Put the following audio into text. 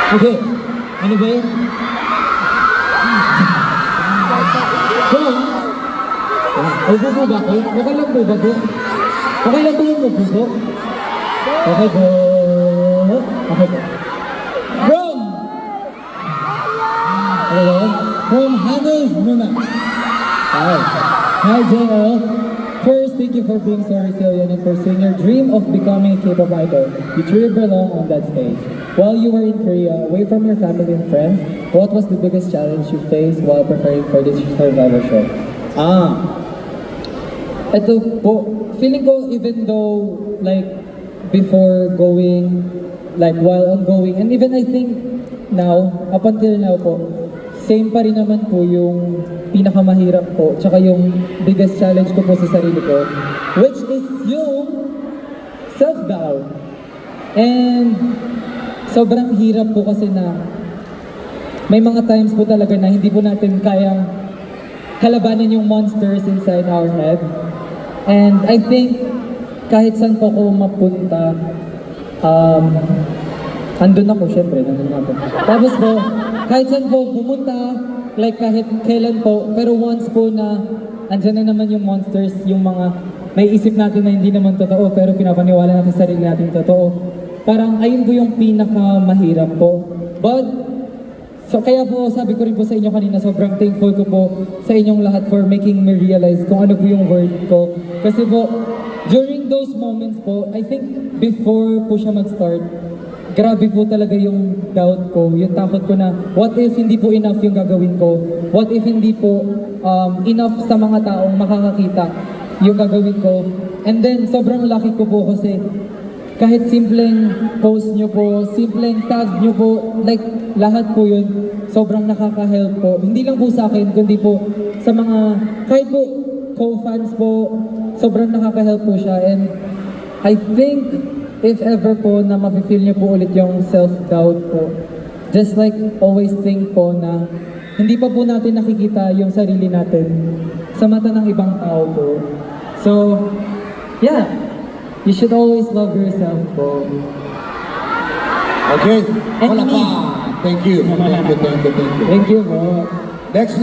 Okay, ano ba yun? Upo po ba ako? Okay lang po ba po? Okay lang po yung upo po? Okay po. Okay po. From! Ano ba yun? From Hannes muna. Hi, JL. First, thank you for being so resilient and pursuing your dream of becoming a K-pop idol. You truly belong on that stage. While you were in Korea, away from your family and friends, what was the biggest challenge you faced while preparing for this survival show? Ito po, feeling ko even though like before going, like while ongoing, and even I think now, up until now po, same pa rin naman po yung pinakamahirap po, tsaka yung biggest challenge ko po sa sarili ko, which is yung self-doubt. And sobrang hirap po kasi na may mga times po talaga na hindi po natin kayang kalabanin yung monsters inside our head. And I think kahit saan po ako mapunta, andun ako, syempre, nandun ako. Tapos po, kahit saan po pumunta, like kahit kailan po, pero once po na andyan na naman yung monsters, yung mga may isip natin na hindi naman totoo, pero pinapaniwala natin sa sarili natin totoo. Parang ayun po yung pinakamahirap po. But, so kaya po sabi ko rin po sa inyo kanina, sobrang thankful ko po sa inyong lahat for making me realize kung ano po yung worth ko. Kasi po, during those moments po, I think before po siya mag-start, grabe po talaga yung doubt ko, yung takot ko na what if hindi po enough yung gagawin ko? What if hindi po enough sa mga taong makakakita yung gagawin ko? And then sobrang lucky ko po kasi kahit simpleng post nyo po, simpleng tag nyo po, like lahat po yun, sobrang nakaka-help po. Hindi lang po sa akin, kundi po sa mga, kahit po co-fans po, sobrang nakaka-help po siya. And I think, if ever po na mapifeel nyo po ulit yung self-doubt po, just like always think po na hindi pa po natin nakikita yung sarili natin sa mata ng ibang tao po. So, yeah. You should always love yourself, po. Okay. And Wala me. pa. Thank you. Thank you, thank you, thank you. Thank you, po. Next,